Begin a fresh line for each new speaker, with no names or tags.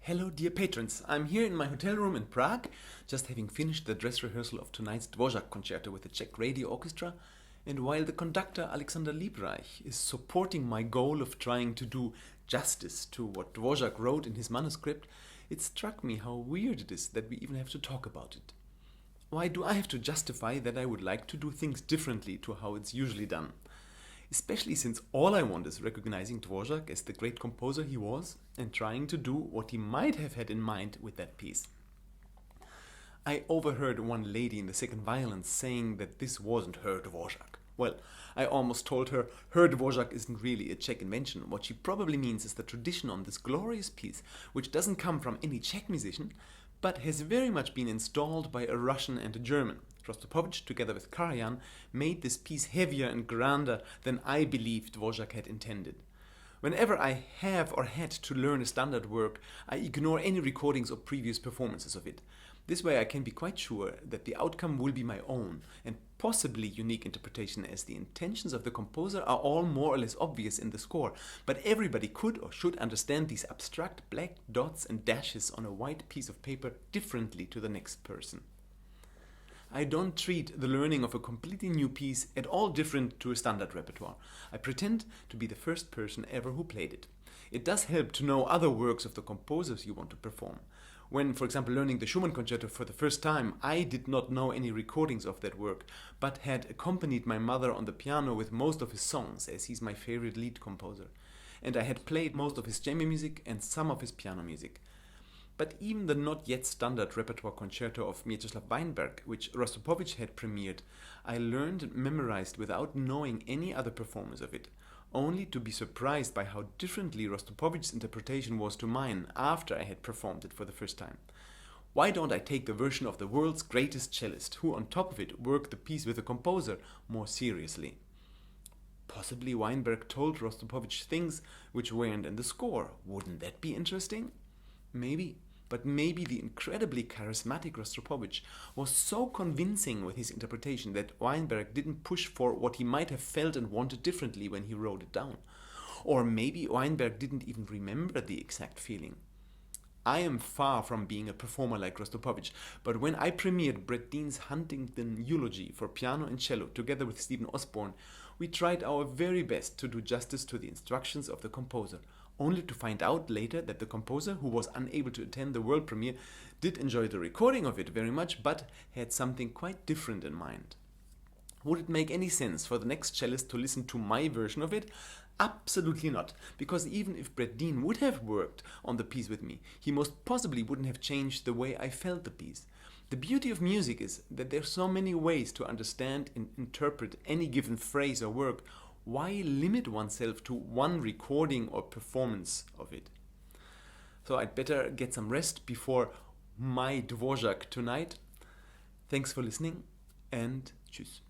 Hello dear patrons, I'm here in my hotel room in Prague, just having finished the dress rehearsal of tonight's Dvořák concerto with the Czech Radio Orchestra, and while the conductor Alexander Liebreich is supporting my goal of trying to do justice to what Dvořák wrote in his manuscript, it struck me how weird it is that we even have to talk about it. Why do I have to justify that I would like to do things differently to how it's usually done? Especially since all I want is recognizing Dvořák as the great composer he was and trying to do what he might have had in mind with that piece. I overheard one lady in the second violin saying that this wasn't her Dvořák. Well, I almost told her Dvořák isn't really a Czech invention. What she probably means is the tradition on this glorious piece, which doesn't come from any Czech musician, but has very much been installed by a Russian and a German. Rostropovich, together with Karajan, made this piece heavier and grander than I believe Dvořák had intended. Whenever I have or had to learn a standard work, I ignore any recordings or previous performances of it. This way I can be quite sure that the outcome will be my own and possibly unique interpretation, as the intentions of the composer are all more or less obvious in the score, but everybody could or should understand these abstract black dots and dashes on a white piece of paper differently to the next person. I don't treat the learning of a completely new piece at all different to a standard repertoire. I pretend to be the first person ever who played it. It does help to know other works of the composers you want to perform. When, for example, learning the Schumann concerto for the first time, I did not know any recordings of that work, but had accompanied my mother on the piano with most of his songs, as he's my favorite lead composer. And I had played most of his chamber music and some of his piano music. But even the not yet standard repertoire concerto of Mieczysław Weinberg, which Rostropovich had premiered, I learned and memorized without knowing any other performance of it, only to be surprised by how differently Rostropovich's interpretation was to mine after I had performed it for the first time. Why don't I take the version of the world's greatest cellist, who on top of it worked the piece with the composer, more seriously? Possibly Weinberg told Rostropovich things which weren't in the score. Wouldn't that be interesting? Maybe. But maybe the incredibly charismatic Rostropovich was so convincing with his interpretation that Weinberg didn't push for what he might have felt and wanted differently when he wrote it down. Or maybe Weinberg didn't even remember the exact feeling. I am far from being a performer like Rostropovich, but when I premiered Brett Dean's Huntington Eulogy for piano and cello together with Stephen Osborne, we tried our very best to do justice to the instructions of the composer, only to find out later that the composer, who was unable to attend the world premiere, did enjoy the recording of it very much, but had something quite different in mind. Would it make any sense for the next cellist to listen to my version of it? Absolutely not, because even if Brett Dean would have worked on the piece with me, he most possibly wouldn't have changed the way I felt the piece. The beauty of music is that there are so many ways to understand and interpret any given phrase or work. Why limit oneself to one recording or performance of it? So I'd better get some rest before my Dvořák tonight. Thanks for listening and tschüss.